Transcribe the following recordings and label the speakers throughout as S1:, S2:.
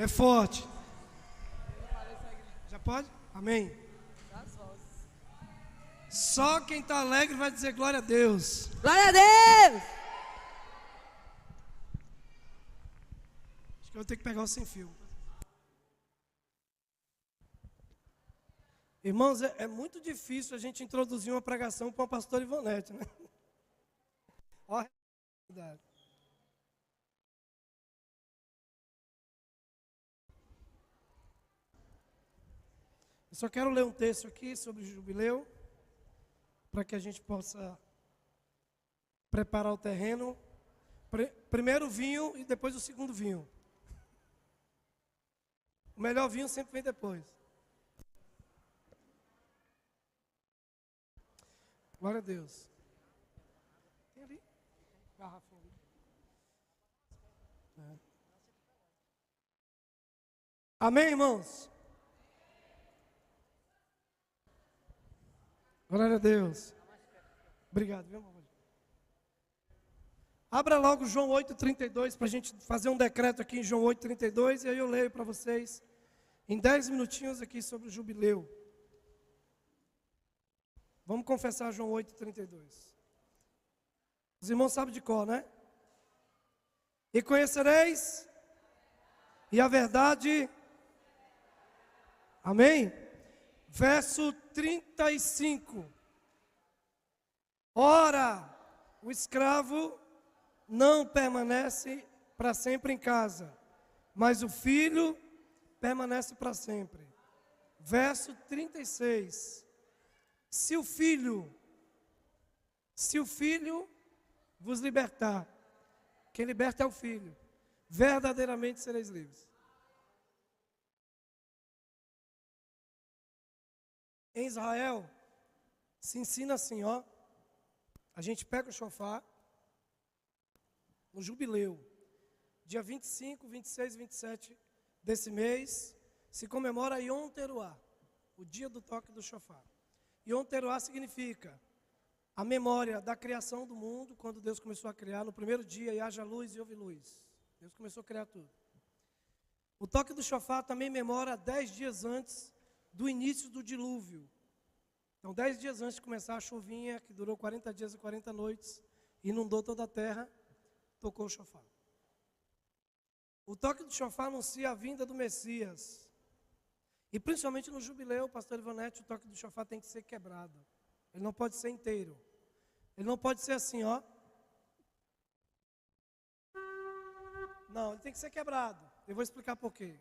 S1: É forte. Já pode? Amém. Só quem está alegre vai dizer glória a Deus.
S2: Glória a Deus!
S1: Acho que eu vou ter que pegar o sem fio. Irmãos, é muito difícil a gente introduzir uma pregação para o pastor Ivonete, né? Olha a realidade. Eu só quero ler um texto aqui sobre o jubileu, para que a gente possa preparar o terreno. Primeiro o vinho e depois o segundo vinho. O melhor vinho sempre vem depois. Glória a Deus. Tem ali? Garrafinha ali. É. Amém, irmãos? Glória a Deus. Obrigado, viu, irmão? Abra logo João 8,32 para a gente fazer um decreto aqui em João 8,32 e aí eu leio para vocês em 10 minutinhos aqui sobre o jubileu. Vamos confessar João 8,32. Os irmãos sabem de cor, né? E conhecereis, e a verdade, amém? Verso 35. Ora, o escravo não permanece para sempre em casa, mas o filho permanece para sempre. Verso 36. Se o filho vos libertar, quem liberta é o filho, verdadeiramente sereis livres. Em Israel, se ensina assim, ó. A gente pega o shofar no jubileu. Dia 25, 26 e 27 desse mês, se comemora Yom Teruah, o dia do toque do shofar. Yom Teruah significa a memória da criação do mundo, quando Deus começou a criar, no primeiro dia, e haja luz e houve luz. Deus começou a criar tudo. O toque do shofar também memora 10 dias antes do início do dilúvio. Então, 10 dias antes de começar a chuvinha, que durou 40 dias e 40 noites, inundou toda a terra, tocou o shofar. O toque do shofar anuncia a vinda do Messias. E principalmente no jubileu, pastor Ivonete, o toque do shofar tem que ser quebrado. Ele não pode ser inteiro. Ele não pode ser assim, ó. Não, ele tem que ser quebrado. Eu vou explicar por quê.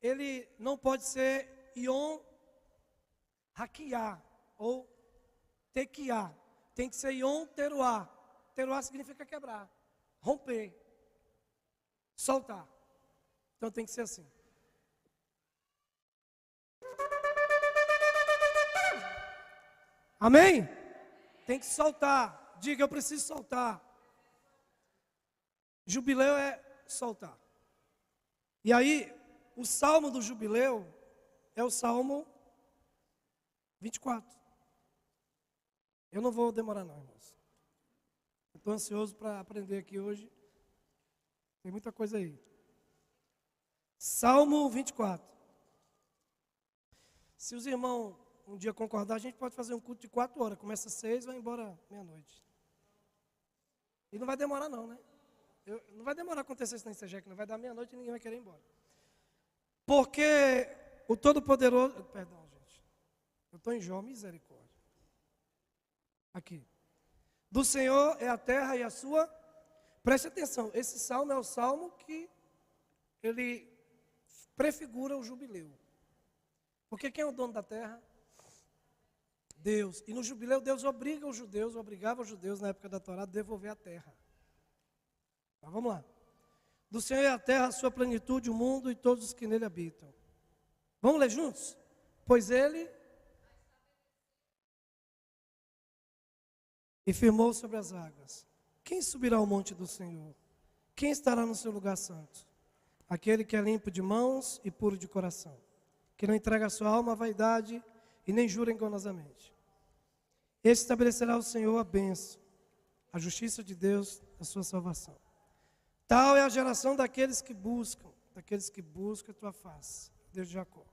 S1: Ele não pode ser Yom Hakiah ou Tekiah. Tem que ser Yom Teruah. Teruah significa quebrar, romper, soltar. Então tem que ser assim. Amém? Tem que soltar. Diga, eu preciso soltar. Jubileu é soltar. E aí, o salmo do jubileu é o salmo 24. Eu não vou demorar não, irmãos. Estou ansioso para aprender aqui hoje. Tem muita coisa aí. Salmo 24. Se os irmãos um dia concordar, a gente pode fazer um culto de 4 horas. Começa às 6, vai embora meia-noite. E não vai demorar não, né? Não vai demorar a acontecer isso na ICGEC, não vai dar meia-noite e ninguém vai querer ir embora. Porque o Todo-Poderoso... Perdão, gente. Eu estou em Jó, misericórdia. Aqui. Do Senhor é a terra e a sua... Preste atenção, esse salmo é o salmo que ele prefigura o jubileu. Porque quem é o dono da terra? Deus. E no jubileu, Deus obrigava os judeus na época da Torá a devolver a terra. Mas vamos lá. Do Senhor é a terra, a sua plenitude, o mundo e todos os que nele habitam. Vamos ler juntos? Pois ele e firmou sobre as águas. Quem subirá ao monte do Senhor? Quem estará no seu lugar santo? Aquele que é limpo de mãos e puro de coração, que não entrega a sua alma à vaidade e nem jura enganosamente. Esse estabelecerá o Senhor a bênção, a justiça de Deus, a sua salvação. Tal é a geração daqueles que buscam, daqueles que buscam a tua face, Deus de Jacó.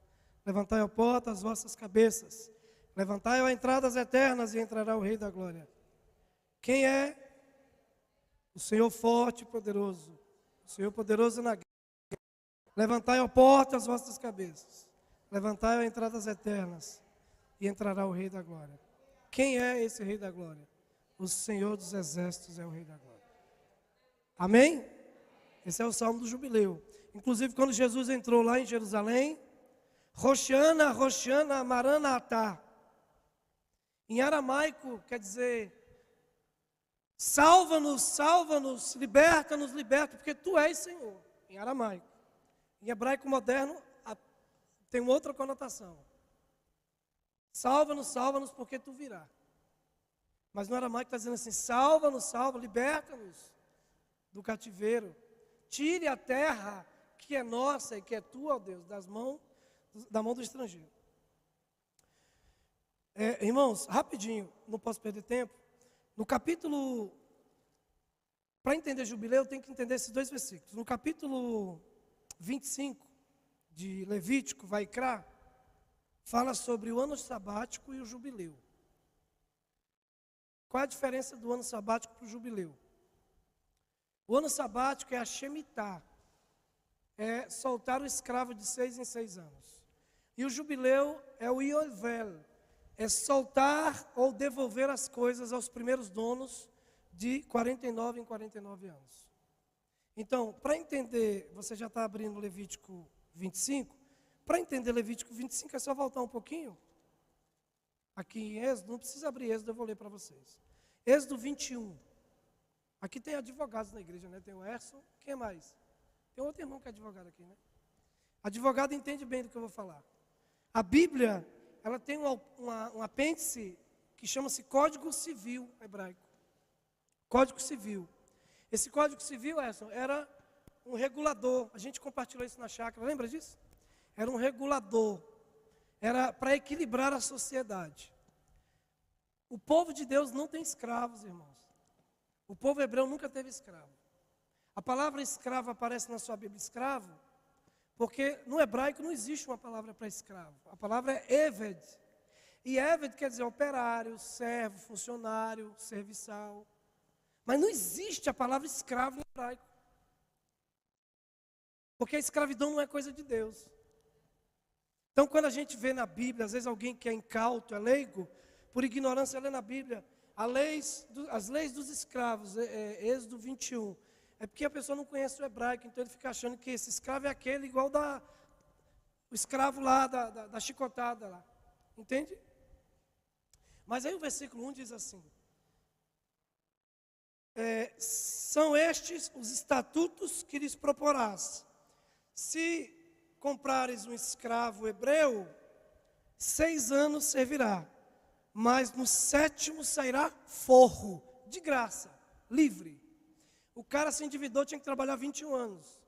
S1: Levantai, ó porta, as vossas cabeças. Levantai, ó entradas eternas, e entrará o Rei da Glória. Quem é? O Senhor forte e poderoso. O Senhor poderoso na guerra. Levantai, ó porta, as vossas cabeças. Levantai, ó entradas eternas, e entrará o Rei da Glória. Quem é esse Rei da Glória? O Senhor dos Exércitos é o Rei da Glória. Amém? Esse é o Salmo do Jubileu. Inclusive, quando Jesus entrou lá em Jerusalém, Roshana, Roshana, Maranatá. Em aramaico, quer dizer, salva-nos, salva-nos, liberta-nos, liberta, porque Tu és Senhor, em aramaico. Em hebraico moderno, tem uma outra conotação. Salva-nos, salva-nos, porque Tu virá. Mas no aramaico está dizendo assim, salva-nos, salva, liberta-nos do cativeiro. Tire a terra que é nossa e que é Tua, ó Deus, da mão do estrangeiro. Irmãos, rapidinho, não posso perder tempo. No capítulo, para entender jubileu, tem que entender esses 2 versículos. No capítulo 25 de Levítico, Vaikra, fala sobre o ano sabático e o jubileu. Qual é a diferença do ano sabático para o jubileu? O ano sabático é a Shemitah, é soltar o escravo de 6 em 6 anos. E o jubileu é o Yovel, é soltar ou devolver as coisas aos primeiros donos de 49 em 49 anos. Então, para entender, você já está abrindo Levítico 25, para entender Levítico 25 é só voltar um pouquinho. Aqui em Êxodo, não precisa abrir Êxodo, eu vou ler para vocês. Êxodo 21. Aqui tem advogados na igreja, né? Tem o Erson, quem mais? Tem outro irmão que é advogado aqui, né? Advogado entende bem do que eu vou falar. A Bíblia, ela tem um apêndice que chama-se Código Civil hebraico. Código Civil. Esse Código Civil, Erson, era um regulador. A gente compartilhou isso na chácara, lembra disso? Era um regulador. Era para equilibrar a sociedade. O povo de Deus não tem escravos, irmãos. O povo hebreu nunca teve escravo. A palavra escravo aparece na sua Bíblia, escravo, porque no hebraico não existe uma palavra para escravo. A palavra é Eved. E Eved quer dizer operário, servo, funcionário, serviçal. Mas não existe a palavra escravo em hebraico. Porque a escravidão não é coisa de Deus. Então, quando a gente vê na Bíblia, às vezes alguém que é incauto, é leigo, por ignorância lê na Bíblia, as leis dos escravos, Êxodo 21, é porque a pessoa não conhece o hebraico, então ele fica achando que esse escravo é aquele igual o escravo lá, da chicotada lá, entende? Mas aí o versículo 1 diz assim, são estes os estatutos que lhes proporás. Se comprares um escravo hebreu, 6 anos servirá, mas no 7º sairá forro, de graça, livre. O cara se endividou, tinha que trabalhar 21 anos.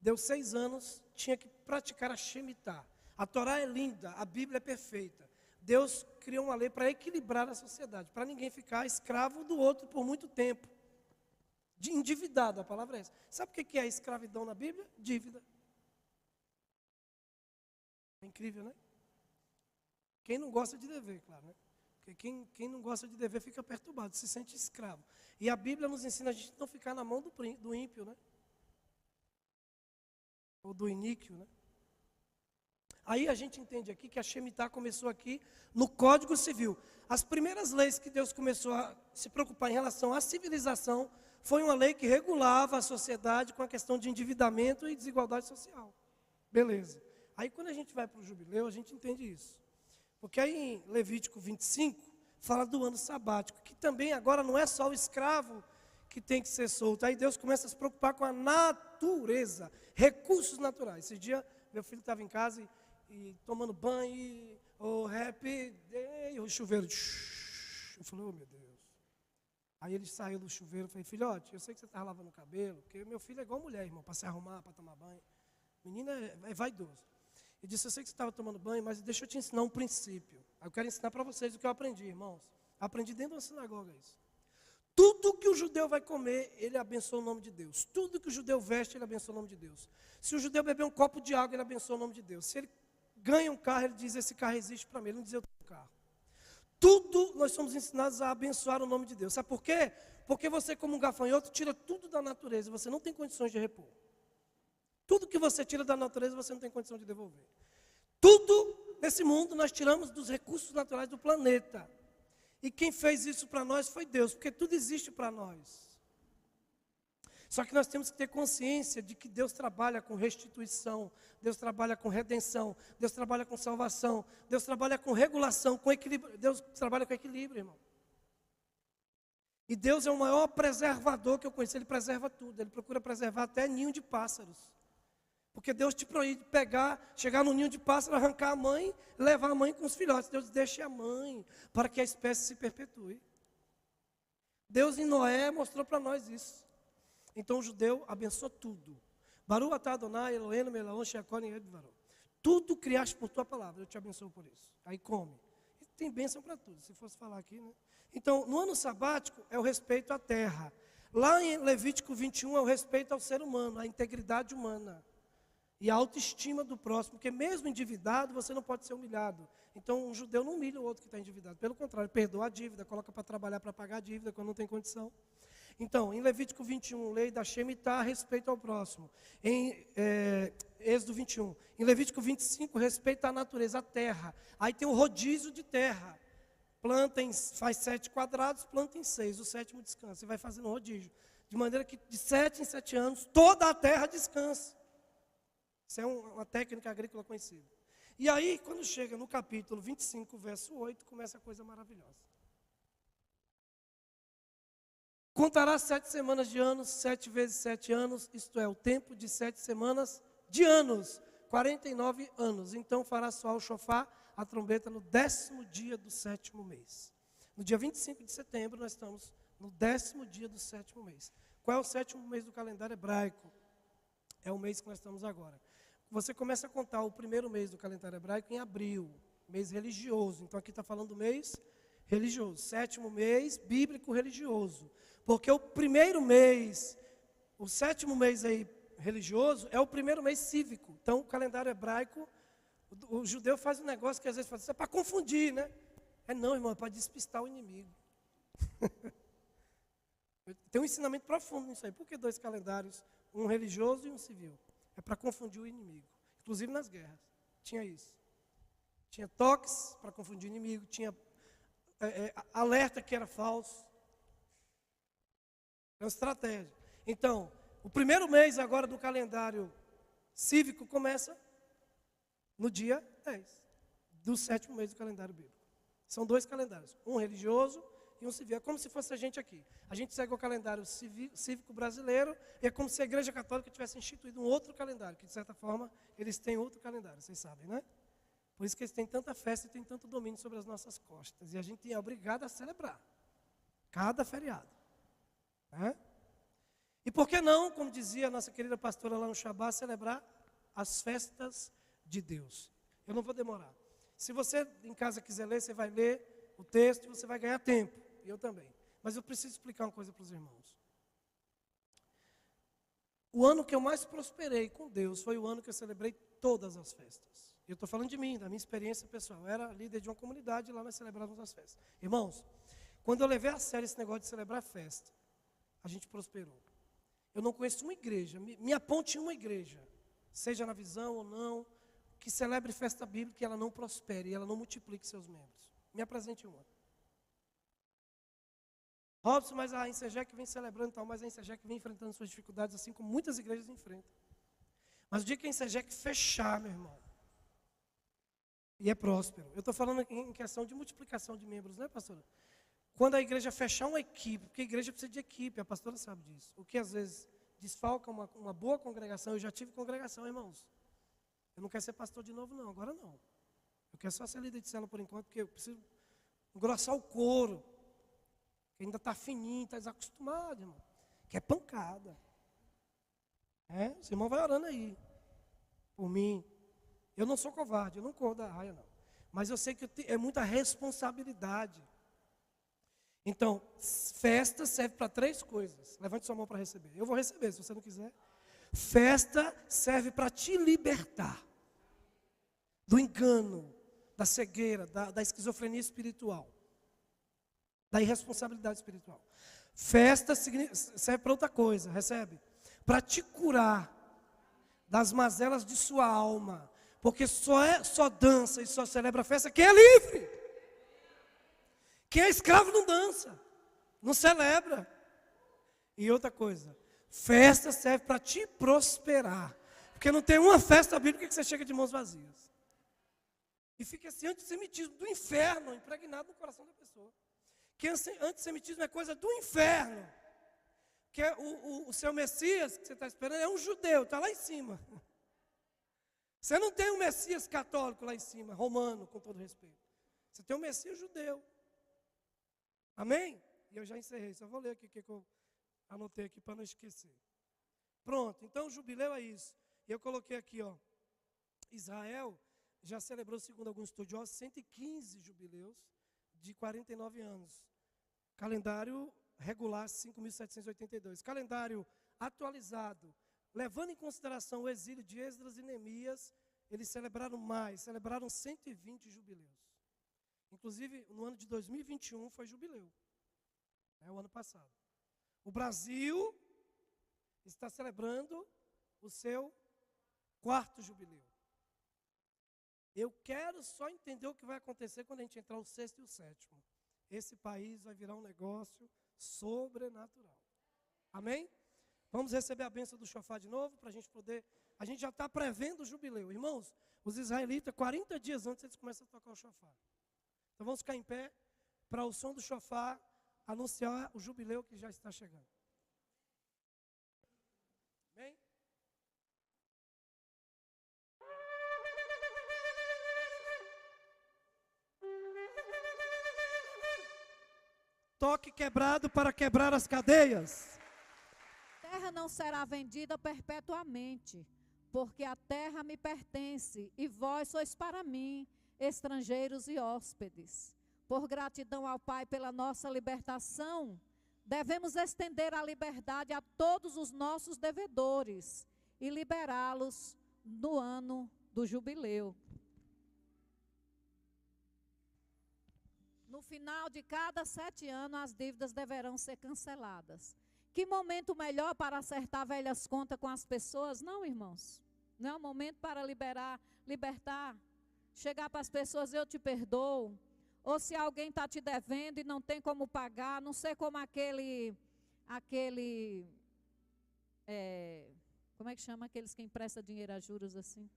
S1: Deu 6 anos, tinha que praticar a Shemitah. A Torá é linda, a Bíblia é perfeita. Deus criou uma lei para equilibrar a sociedade, para ninguém ficar escravo do outro por muito tempo. Endividado, a palavra é essa. Sabe o que é escravidão na Bíblia? Dívida. É incrível, né? Quem não gosta de dever, claro, né? Porque quem não gosta de dever fica perturbado, se sente escravo. E a Bíblia nos ensina a gente não ficar na mão do ímpio, né? Ou do iníquo, né? Aí a gente entende aqui que a Shemitah começou aqui no Código Civil. As primeiras leis que Deus começou a se preocupar em relação à civilização foi uma lei que regulava a sociedade com a questão de endividamento e desigualdade social. Beleza. Aí quando a gente vai para o jubileu, a gente entende isso. Porque aí em Levítico 25, fala do ano sabático, que também agora não é só o escravo que tem que ser solto. Aí Deus começa a se preocupar com a natureza, recursos naturais. Esse dia, meu filho estava em casa e tomando banho, e o chuveiro, eu falei, oh meu Deus. Aí ele saiu do chuveiro, eu falei, filhote, eu sei que você está lavando o cabelo, porque meu filho é igual mulher, irmão, para se arrumar, para tomar banho. Menina é vaidoso. Ele disse, eu sei que você estava tomando banho, mas deixa eu te ensinar um princípio. Aí eu quero ensinar para vocês o que eu aprendi, irmãos. Aprendi dentro de uma sinagoga isso. tudo que o judeu vai comer, ele abençoa o nome de Deus. Tudo que o judeu veste, ele abençoa o nome de Deus. Se o judeu beber um copo de água, ele abençoa o nome de Deus. Se ele ganha um carro, ele diz, esse carro existe para mim. Ele não diz, eu tenho um carro. Tudo nós somos ensinados a abençoar o nome de Deus. Sabe por quê? Porque você, como um gafanhoto, tira tudo da natureza. Você não tem condições de repor. Tudo que você tira da natureza, você não tem condição de devolver. Tudo nesse mundo nós tiramos dos recursos naturais do planeta. E quem fez isso para nós foi Deus, porque tudo existe para nós. Só que nós temos que ter consciência de que Deus trabalha com restituição, Deus trabalha com redenção, Deus trabalha com salvação, Deus trabalha com regulação, com equilíbrio. Deus trabalha com equilíbrio, irmão. E Deus é o maior preservador que eu conheço, Ele preserva tudo, Ele procura preservar até ninho de pássaros. Porque Deus te proíbe pegar, chegar no ninho de pássaro, arrancar a mãe, levar a mãe com os filhotes. Deus deixa a mãe para que a espécie se perpetue. Deus em Noé mostrou para nós isso. Então o judeu abençoou tudo. Baru atah Adonai Eloheinu melech she'akol edvaró. Tudo criaste por tua palavra, eu te abençoo por isso. Aí come. E tem bênção para tudo, se fosse falar aqui, né? Então, no ano sabático é o respeito à terra. Lá em Levítico 21 é o respeito ao ser humano, à integridade humana. E a autoestima do próximo, porque mesmo endividado, você não pode ser humilhado. Então, um judeu não humilha o outro que está endividado. Pelo contrário, perdoa a dívida, coloca para trabalhar para pagar a dívida quando não tem condição. Então, em Levítico 21, lei da Shemitah, respeito ao próximo. Em Êxodo 21. Em Levítico 25, respeito à natureza, à terra. Aí tem o rodízio de terra. Faz 7 quadrados, planta em 6, o 7º descansa. Você vai fazendo rodízio. De maneira que de 7 em 7 anos, toda a terra descansa. Isso é uma técnica agrícola conhecida. E aí, quando chega no capítulo 25, verso 8, começa a coisa maravilhosa. Contará 7 semanas de anos, 7 vezes 7 anos, isto é, o tempo de 7 semanas de anos, 49 anos. Então fará soar o shofar, a trombeta, no 10º dia do 7º mês. No dia 25 de setembro, nós estamos no 10º dia do 7º mês. Qual é o 7º mês do calendário hebraico? É o mês que nós estamos agora. Você começa a contar o primeiro mês do calendário hebraico em abril, mês religioso. Então aqui está falando do mês religioso. 7º mês, bíblico religioso. Porque o primeiro mês, o 7º mês aí religioso, é o primeiro mês cívico. Então o calendário hebraico, o judeu faz um negócio que às vezes faz, isso é para confundir, né? Não, irmão, é para despistar o inimigo. Tem um ensinamento profundo nisso aí. Por que 2 calendários? Um religioso e um civil. É para confundir o inimigo. Inclusive nas guerras. Tinha isso. Tinha toques para confundir o inimigo. Tinha alerta que era falso. É uma estratégia. Então, o primeiro mês agora do calendário cívico começa no dia 10. Do 7º mês do calendário bíblico. São 2 calendários. Um religioso e um civil. É como se fosse a gente aqui. A gente segue o calendário cívico brasileiro e é como se a Igreja Católica tivesse instituído um outro calendário, que de certa forma eles têm outro calendário, vocês sabem, né? Por isso que eles têm tanta festa e têm tanto domínio sobre as nossas costas. E a gente é obrigado a celebrar cada feriado. Né? E por que não, como dizia a nossa querida pastora lá no Shabá, celebrar as festas de Deus? Eu não vou demorar. Se você em casa quiser ler, você vai ler o texto e você vai ganhar tempo. E eu também. Mas eu preciso explicar uma coisa para os irmãos. O ano que eu mais prosperei com Deus foi o ano que eu celebrei todas as festas. Eu estou falando de mim, da minha experiência pessoal. Eu era líder de uma comunidade e lá nós celebrávamos as festas. Irmãos, quando eu levei a sério esse negócio de celebrar festa, a gente prosperou. Eu não conheço uma igreja, me aponte uma igreja, seja na visão ou não, que celebre festa bíblica e ela não prospere, e ela não multiplique seus membros. Me apresente uma. Robson, mas a Insegec vem celebrando tal, mas a Insegec vem enfrentando suas dificuldades, assim como muitas igrejas enfrentam. Mas o dia que a Insegec fechar, meu irmão, e é próspero. Eu estou falando em questão de multiplicação de membros, né, pastora? Quando a igreja fechar uma equipe, porque a igreja precisa de equipe, a pastora sabe disso. O que às vezes desfalca uma boa congregação, eu já tive congregação, irmãos. Eu não quero ser pastor de novo, não, agora não. Eu quero só ser líder de célula por enquanto, porque eu preciso engrossar o couro. Que ainda está fininho, está desacostumado, irmão. Que é pancada. O irmão vai orando aí. Por mim. Eu não sou covarde, eu não corro da raia, não. Mas eu sei que é muita responsabilidade. Então, festa serve para 3 coisas. Levante sua mão para receber. Eu vou receber, se você não quiser. Festa serve para te libertar do engano, da cegueira, da esquizofrenia espiritual, da irresponsabilidade espiritual. Festa serve para outra coisa, recebe? Para te curar das mazelas de sua alma. Porque só dança e só celebra a festa quem é livre. Quem é escravo não dança, não celebra. E outra coisa, festa serve para te prosperar. Porque não tem uma festa bíblica que você chega de mãos vazias. E fica esse antissemitismo do inferno impregnado no coração da pessoa. Que antissemitismo é coisa do inferno. Que o seu Messias que você está esperando é um judeu, está lá em cima. Você não tem um Messias católico lá em cima, romano, com todo respeito. Você tem um Messias judeu. Amém? E eu já encerrei, só vou ler aqui o que eu anotei aqui para não esquecer. Pronto, então o jubileu é isso. E eu coloquei aqui, ó, Israel já celebrou, segundo alguns estudiosos, 115 jubileus de 49 anos. Calendário regular 5.782. Calendário atualizado, levando em consideração o exílio de Esdras e Neemias, eles celebraram 120 jubileus. Inclusive, no ano de 2021 foi jubileu, o ano passado. O Brasil está celebrando o seu 4º jubileu. Eu quero só entender o que vai acontecer quando a gente entrar o 6º e o 7º. Esse país vai virar um negócio sobrenatural. Amém? Vamos receber a bênção do shofar de novo, para a gente poder... A gente já está prevendo o jubileu. Irmãos, os israelitas, 40 dias antes, eles começam a tocar o shofar. Então vamos ficar em pé, para o som do shofar anunciar o jubileu que já está chegando. Amém? Toque quebrado para quebrar as cadeias.
S2: Terra não será vendida perpetuamente, porque a terra me pertence, e vós sois para mim, estrangeiros e hóspedes. Por gratidão ao Pai pela nossa libertação, devemos estender a liberdade a todos os nossos devedores e liberá-los no ano do jubileu. No final de cada 7 anos, as dívidas deverão ser canceladas. Que momento melhor para acertar velhas contas com as pessoas? Não, irmãos. Não é um momento para libertar. Chegar para as pessoas, eu te perdoo. Ou se alguém está te devendo e não tem como pagar, não sei como como é que chama aqueles que emprestam dinheiro a juros assim?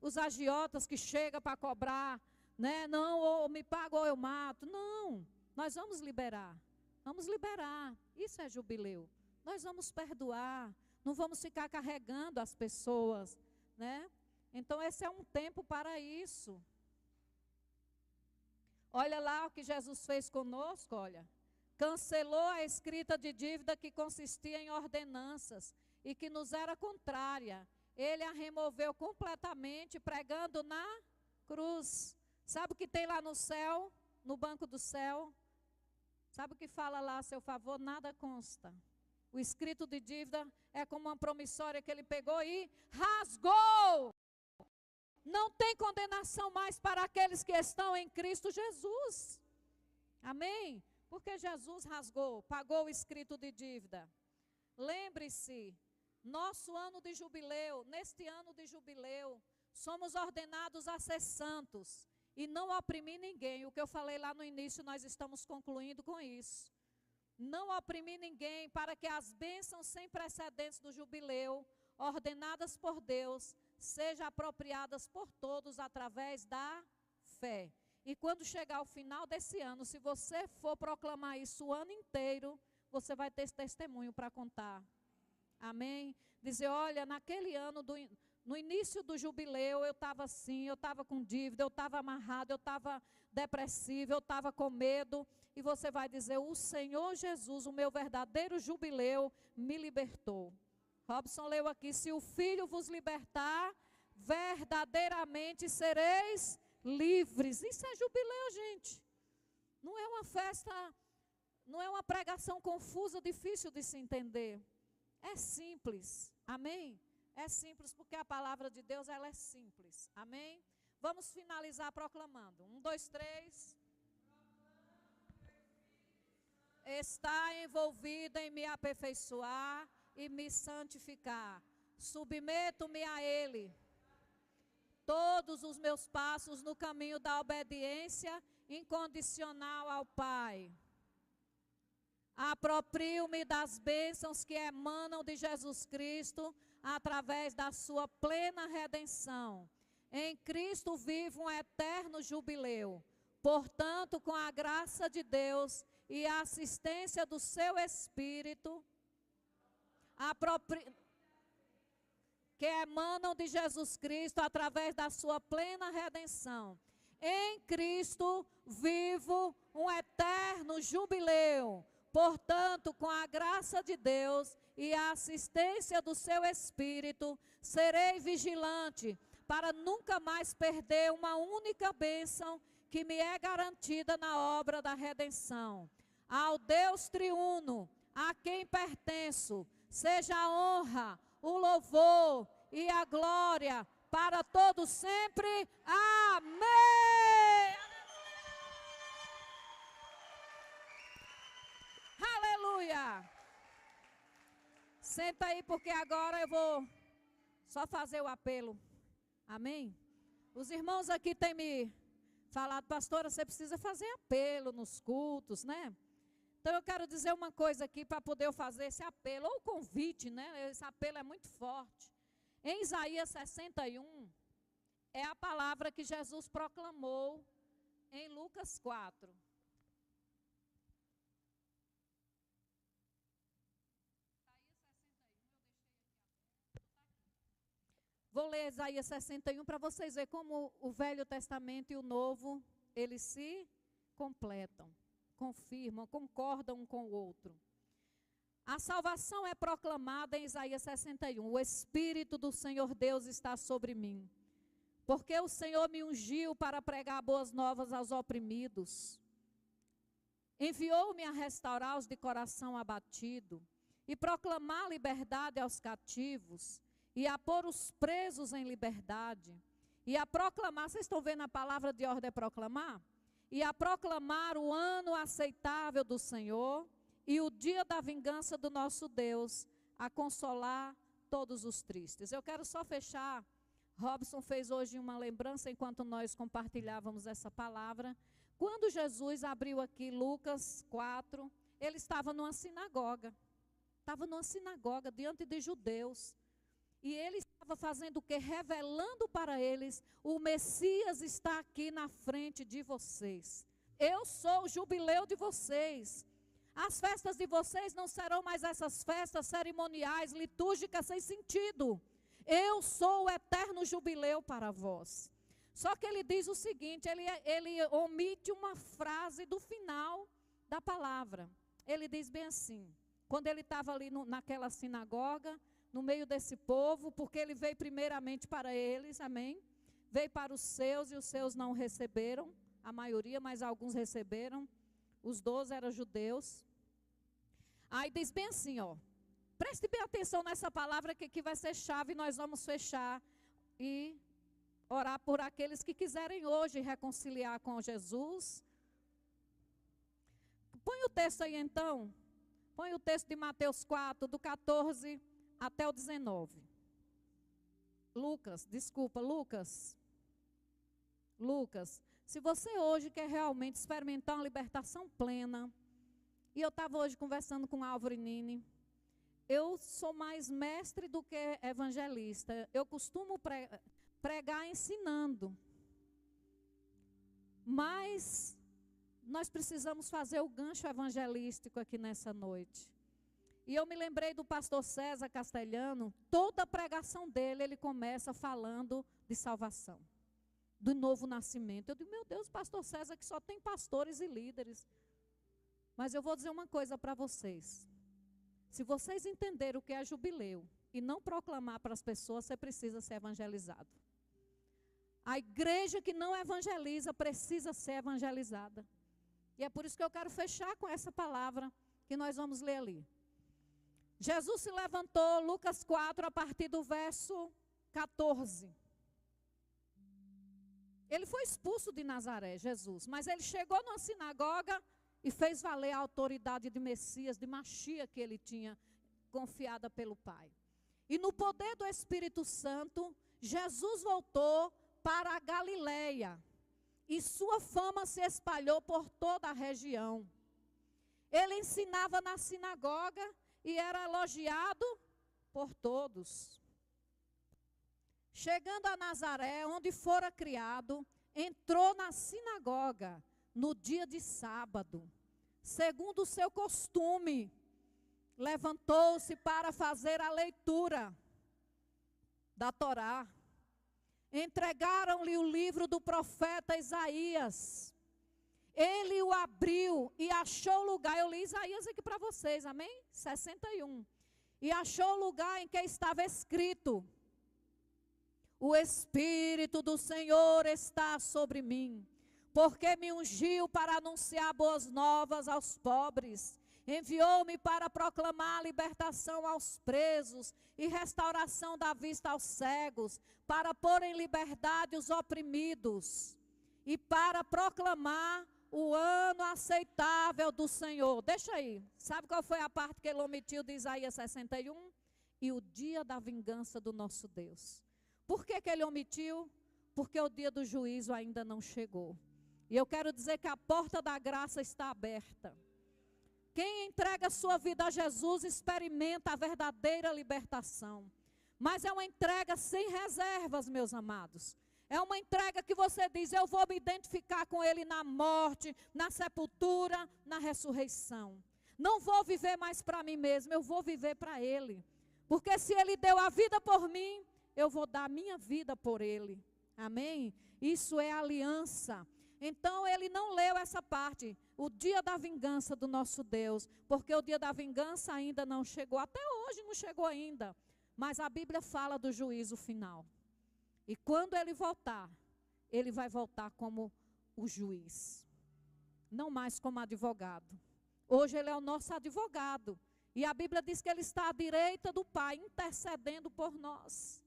S2: Os agiotas que chegam para cobrar, né? Não, ou me paga ou eu mato. Não, nós vamos liberar. Vamos liberar. Isso é jubileu. Nós vamos perdoar. Não vamos ficar carregando as pessoas, né? Então esse é um tempo para isso. Olha lá o que Jesus fez conosco, olha. Cancelou a escrita de dívida que consistia em ordenanças e que nos era contrária. Ele a removeu completamente, pregando na cruz. Sabe o que tem lá no céu, no banco do céu? Sabe o que fala lá a seu favor? Nada consta. O escrito de dívida é como uma promissória que ele pegou e rasgou. Não tem condenação mais para aqueles que estão em Cristo Jesus. Amém? Porque Jesus rasgou, pagou o escrito de dívida. Lembre-se, nosso ano de jubileu, neste ano de jubileu, somos ordenados a ser santos e não oprimir ninguém. O que eu falei lá no início, nós estamos concluindo com isso. Não oprimir ninguém para que as bênçãos sem precedentes do jubileu, ordenadas por Deus, sejam apropriadas por todos através da fé. E quando chegar o final desse ano, se você for proclamar isso o ano inteiro, você vai ter esse testemunho para contar. Amém? Dizer, olha, naquele ano, no início do jubileu, eu estava assim, eu estava com dívida, eu estava amarrado, eu estava depressivo, eu estava com medo. E você vai dizer, o Senhor Jesus, o meu verdadeiro jubileu, me libertou. Robson leu aqui, se o Filho vos libertar, verdadeiramente sereis livres. Isso é jubileu, gente. Não é uma festa Não é uma pregação confusa, difícil de se entender. É simples, amém? É simples porque a palavra de Deus, ela é simples, amém? Vamos finalizar proclamando. 1, 2, 3. Está envolvido em me aperfeiçoar e me santificar. Submeto-me a Ele. Todos os meus passos no caminho da obediência incondicional ao Pai. Aproprio-me das bênçãos que emanam de Jesus Cristo através da sua plena redenção. Em Cristo vivo um eterno jubileu. Portanto, com a graça de Deus e a assistência do seu Espírito, que emanam de Jesus Cristo através da sua plena redenção. Em Cristo vivo um eterno jubileu. Portanto, com a graça de Deus e a assistência do seu Espírito, serei vigilante para nunca mais perder uma única bênção que me é garantida na obra da redenção. Ao Deus triuno, a quem pertenço, seja a honra, o louvor e a glória para todos sempre. Amém! Aleluia! Senta aí porque agora eu vou só fazer o apelo. Amém? Os irmãos aqui têm me falado, pastora, você precisa fazer apelo nos cultos, né? Então eu quero dizer uma coisa aqui para poder fazer esse apelo, ou convite, né? Esse apelo é muito forte. Em Isaías 61, é a palavra que Jesus proclamou em Lucas 4. Vou ler Isaías 61 para vocês verem como o Velho Testamento e o Novo, eles se completam, confirmam, concordam um com o outro. A salvação é proclamada em Isaías 61. O Espírito do Senhor Deus está sobre mim, porque o Senhor me ungiu para pregar boas novas aos oprimidos. Enviou-me a restaurar os de coração abatido e proclamar liberdade aos cativos, e a pôr os presos em liberdade, e a proclamar, vocês estão vendo a palavra de ordem é proclamar? E a proclamar o ano aceitável do Senhor, e o dia da vingança do nosso Deus, a consolar todos os tristes. Eu quero só fechar, Robson fez hoje uma lembrança, enquanto nós compartilhávamos essa palavra, quando Jesus abriu aqui Lucas 4, ele estava numa sinagoga diante de judeus, e ele estava fazendo o quê? Revelando para eles, o Messias está aqui na frente de vocês. Eu sou o jubileu de vocês. As festas de vocês não serão mais essas festas cerimoniais, litúrgicas, sem sentido. Eu sou o eterno jubileu para vós. Só que ele diz o seguinte, ele omite uma frase do final da palavra. Ele diz bem assim, quando ele estava ali naquela sinagoga, no meio desse povo, porque ele veio primeiramente para eles, amém? Veio para os seus e os seus não receberam, a maioria, mas alguns receberam. Os 12 eram judeus. Aí diz bem assim, ó, preste bem atenção nessa palavra que aqui vai ser chave, nós vamos fechar e orar por aqueles que quiserem hoje reconciliar com Jesus. Põe o texto aí então, põe o texto de Mateus 4, do 14 até o 19. Lucas, se você hoje quer realmente experimentar uma libertação plena, e eu estava hoje conversando com Álvaro e Nini, eu sou mais mestre do que evangelista, eu costumo pregar ensinando, mas nós precisamos fazer o gancho evangelístico aqui nessa noite. E eu me lembrei do pastor César Castelhano, toda a pregação dele, ele começa falando de salvação, do novo nascimento. Eu digo, meu Deus, pastor César, que só tem pastores e líderes. Mas eu vou dizer uma coisa para vocês. Se vocês entenderem o que é jubileu e não proclamar para as pessoas, você precisa ser evangelizado. A igreja que não evangeliza precisa ser evangelizada. E é por isso que eu quero fechar com essa palavra que nós vamos ler ali. Jesus se levantou, Lucas 4, a partir do verso 14. Ele foi expulso de Nazaré, Jesus, mas ele chegou numa sinagoga e fez valer a autoridade de Messias, de Machia que ele tinha confiada pelo Pai. E no poder do Espírito Santo, Jesus voltou para a Galileia e sua fama se espalhou por toda a região. Ele ensinava na sinagoga e era elogiado por todos. Chegando a Nazaré, onde fora criado, entrou na sinagoga no dia de sábado. Segundo o seu costume, levantou-se para fazer a leitura da Torá. Entregaram-lhe o livro do profeta Isaías. Ele o abriu e achou lugar. Eu li Isaías aqui para vocês, amém? 61. E achou o lugar em que estava escrito: o Espírito do Senhor está sobre mim, porque me ungiu para anunciar boas novas aos pobres. Enviou-me para proclamar libertação aos presos e restauração da vista aos cegos, para pôr em liberdade os oprimidos e para proclamar o ano aceitável do Senhor. Deixa aí. Sabe qual foi a parte que ele omitiu de Isaías 61? E o dia da vingança do nosso Deus. Por que ele omitiu? Porque o dia do juízo ainda não chegou. E eu quero dizer que a porta da graça está aberta. Quem entrega a sua vida a Jesus experimenta a verdadeira libertação. Mas é uma entrega sem reservas, meus amados. É uma entrega que você diz: eu vou me identificar com Ele na morte, na sepultura, na ressurreição. Não vou viver mais para mim mesmo, eu vou viver para Ele. Porque se Ele deu a vida por mim, eu vou dar a minha vida por Ele. Amém? Isso é aliança. Então ele não leu essa parte, o dia da vingança do nosso Deus, porque o dia da vingança ainda não chegou, até hoje não chegou ainda, mas a Bíblia fala do juízo final. E quando ele voltar, ele vai voltar como o juiz, não mais como advogado. Hoje ele é o nosso advogado, e a Bíblia diz que ele está à direita do Pai, intercedendo por nós.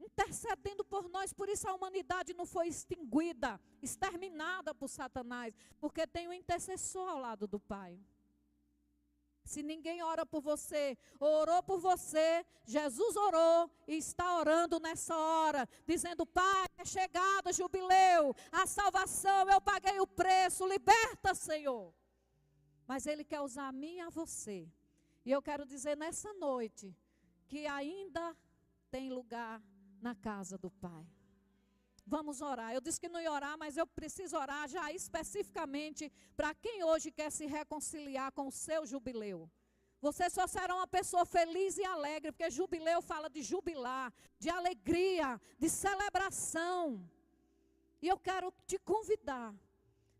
S2: Intercedendo por nós, por isso a humanidade não foi extinguida, exterminada por Satanás, porque tem um intercessor ao lado do Pai. Se ninguém ora por você, orou por você, Jesus orou e está orando nessa hora, dizendo: Pai, é chegado o jubileu, a salvação, eu paguei o preço, liberta, Senhor. Mas Ele quer usar a mim e a você. E eu quero dizer nessa noite, que ainda tem lugar na casa do Pai. Vamos orar. Eu disse que não ia orar, mas eu preciso orar já especificamente para quem hoje quer se reconciliar com o seu jubileu. Você só será uma pessoa feliz e alegre, porque jubileu fala de jubilar, de alegria, de celebração. E eu quero te convidar.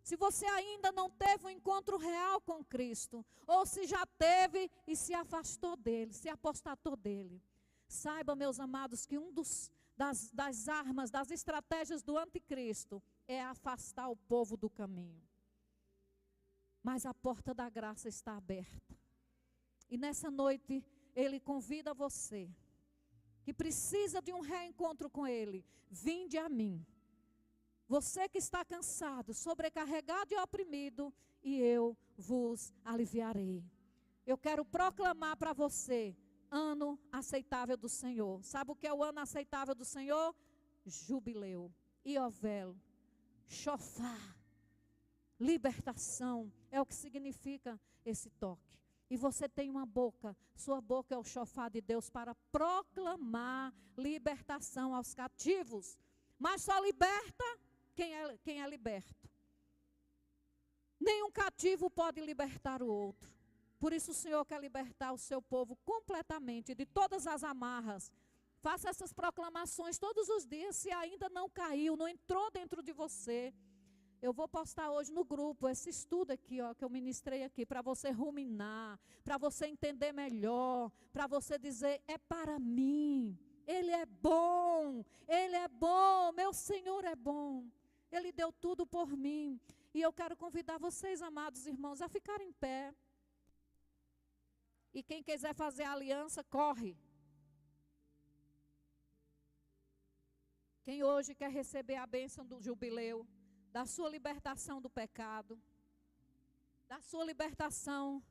S2: Se você ainda não teve um encontro real com Cristo, ou se já teve e se afastou dele, se apostatou dele, saiba, meus amados, que das armas, das estratégias do anticristo é afastar o povo do caminho. Mas a porta da graça está aberta. E nessa noite, ele convida você, que precisa de um reencontro com ele: vinde a mim. Você que está cansado, sobrecarregado e oprimido, e eu vos aliviarei. Eu quero proclamar para você: ano aceitável do Senhor. Sabe o que é o ano aceitável do Senhor? Jubileu, Iovel, Shofar, libertação. É o que significa esse toque. E você tem uma boca, sua boca é o shofar de Deus para proclamar libertação aos cativos. Mas só liberta quem é liberto. Nenhum cativo pode libertar o outro. Por isso o Senhor quer libertar o seu povo completamente de todas as amarras. Faça essas proclamações todos os dias. Se ainda não caiu, não entrou dentro de você, eu vou postar hoje no grupo esse estudo aqui, ó, que eu ministrei aqui, para você ruminar, para você entender melhor, para você dizer: é para mim, Ele é bom, meu Senhor é bom, Ele deu tudo por mim. E eu quero convidar vocês, amados irmãos, a ficarem em pé. E quem quiser fazer aliança, corre. Quem hoje quer receber a bênção do jubileu, da sua libertação do pecado, da sua libertação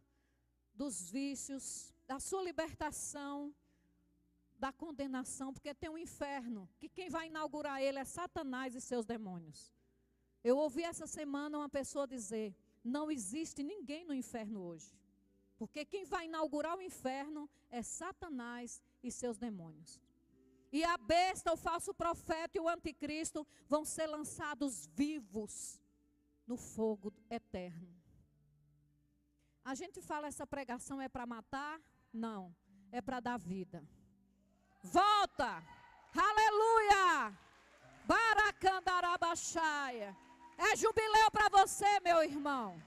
S2: dos vícios, da sua libertação da condenação, porque tem um inferno, que quem vai inaugurar ele é Satanás e seus demônios. Eu ouvi essa semana uma pessoa dizer, não existe ninguém no inferno hoje, porque quem vai inaugurar o inferno é Satanás e seus demônios. E a besta, o falso profeta e o anticristo vão ser lançados vivos no fogo eterno. A gente fala, essa pregação é para matar? Não, é para dar vida. Volta! Aleluia! Baracandarabaxaia. É jubileu para você, meu irmão.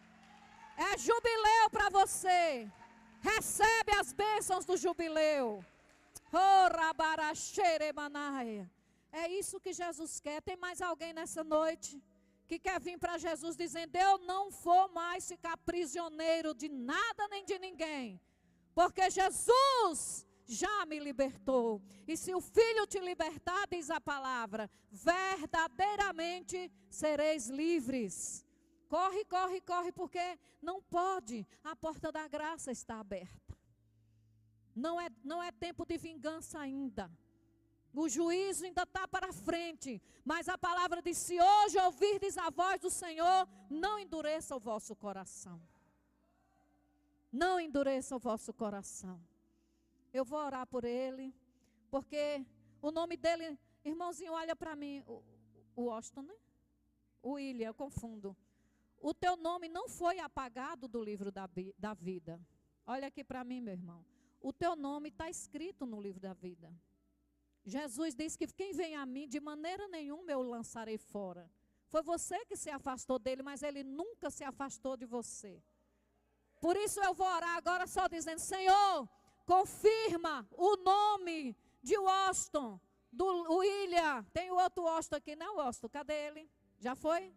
S2: É jubileu para você. Recebe as bênçãos do jubileu. É isso que Jesus quer. Tem mais alguém nessa noite que quer vir para Jesus dizendo, eu não vou mais ficar prisioneiro de nada nem de ninguém, porque Jesus já me libertou. E se o Filho te libertar, diz a palavra, verdadeiramente sereis livres. Corre, corre, corre, porque não pode. A porta da graça está aberta. Não é tempo de vingança ainda. O juízo ainda está para frente. Mas a palavra diz, se hoje ouvirdes a voz do Senhor, não endureça o vosso coração. Não endureça o vosso coração. Eu vou orar por ele, porque o nome dele, irmãozinho, olha para mim, o Washington, né? O William, eu confundo. O teu nome não foi apagado do livro da vida. Olha aqui para mim, meu irmão. O teu nome está escrito no livro da vida. Jesus disse que quem vem a mim, de maneira nenhuma eu o lançarei fora. Foi você que se afastou dele, mas ele nunca se afastou de você. Por isso eu vou orar agora só dizendo, Senhor, confirma o nome de Washington, do William. Tem o outro Washington aqui, não é o Washington? Cadê ele? Já foi?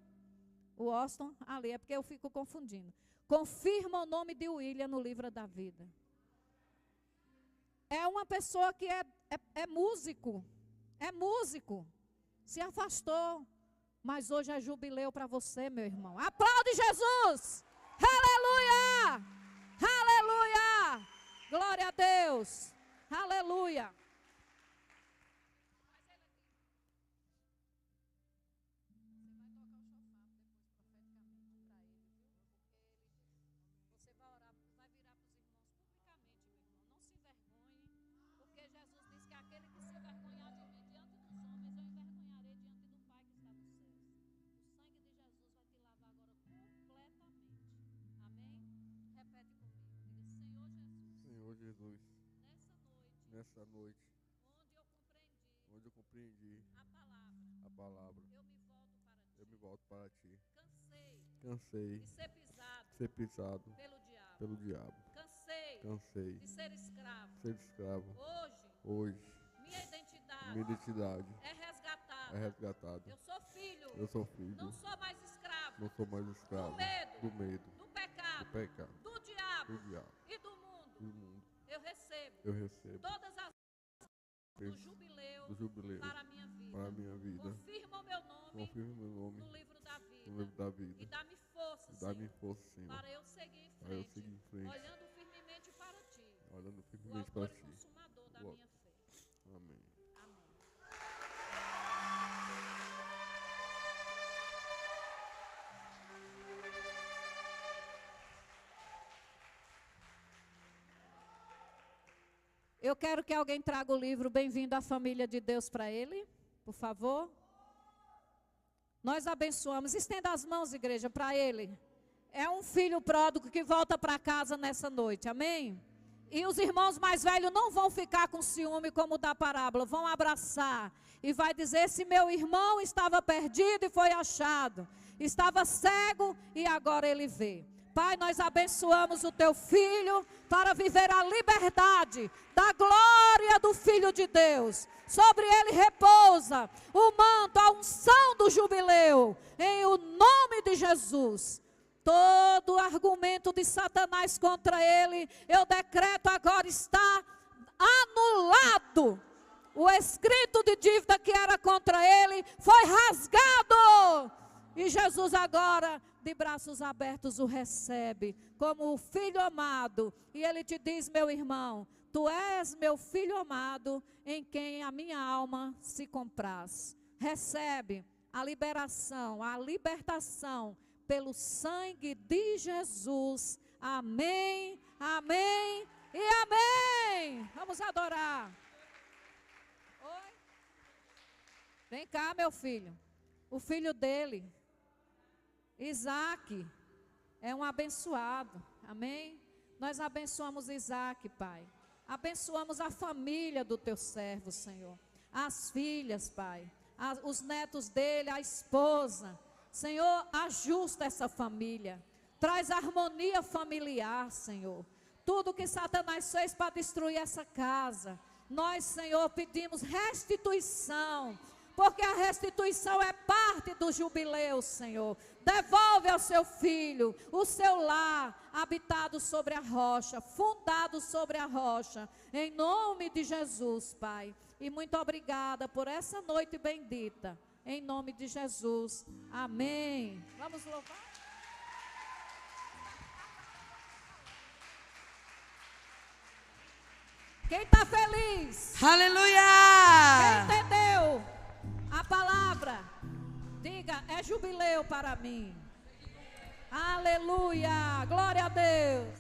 S2: O Washington? Ali, é porque eu fico confundindo. Confirma o nome de William no livro da vida. É uma pessoa que é músico. É músico. Se afastou. Mas hoje é jubileu para você, meu irmão. Aplaude Jesus! Aleluia! Aleluia! Glória a Deus! Aleluia!
S3: Jesus, nessa noite, onde eu compreendi a palavra, eu me volto para ti. Cansei
S2: de ser
S3: pisado pelo diabo. Cansei
S2: de ser escravo.
S3: Hoje
S2: minha
S3: identidade
S2: é
S3: resgatada.
S2: Eu sou filho.
S3: Não sou mais escravo do medo,
S2: do pecado, do diabo e do mundo. Eu recebo todas as do jubileu para a minha vida. Confirma o meu nome no livro da vida. E dá-me força, Senhor, para eu seguir em frente, olhando firmemente para ti. O autor e consumador da minha fé.
S3: Amém.
S2: Eu quero que alguém traga o livro Bem-vindo à Família de Deus para ele, por favor. Nós abençoamos. Estenda as mãos, igreja, para ele. É um filho pródigo que volta para casa nessa noite, amém? E os irmãos mais velhos não vão ficar com ciúme como da parábola, vão abraçar. E vai dizer, esse meu irmão estava perdido e foi achado. Estava cego e agora ele vê. Pai, nós abençoamos o teu filho para viver a liberdade da glória do Filho de Deus. Sobre ele repousa o manto, a unção do jubileu, em o nome de Jesus. Todo argumento de Satanás contra ele, eu decreto agora está anulado. O escrito de dívida que era contra ele foi rasgado. E Jesus agora, de braços abertos, o recebe como o filho amado. E ele te diz, meu irmão, tu és meu filho amado, em quem a minha alma se compraz. Recebe a liberação, a libertação pelo sangue de Jesus. Amém, amém e amém. Vamos adorar. Oi? Vem cá, meu filho. O filho dele, Isaac, é um abençoado. Amém? Nós abençoamos Isaac, Pai. Abençoamos a família do teu servo, Senhor. As filhas, Pai. Os netos dele, a esposa. Senhor, ajusta essa família. Traz harmonia familiar, Senhor. Tudo que Satanás fez para destruir essa casa. Nós, Senhor, pedimos restituição. Porque a restituição é parte do jubileu, Senhor. Devolve ao seu filho o seu lar, habitado sobre a rocha, fundado sobre a rocha. Em nome de Jesus, Pai. E muito obrigada por essa noite bendita. Em nome de Jesus. Amém. Vamos louvar? Quem está feliz?
S4: Aleluia!
S2: Quem entendeu a palavra? Diga, é jubileu para mim. Aleluia! Glória a Deus!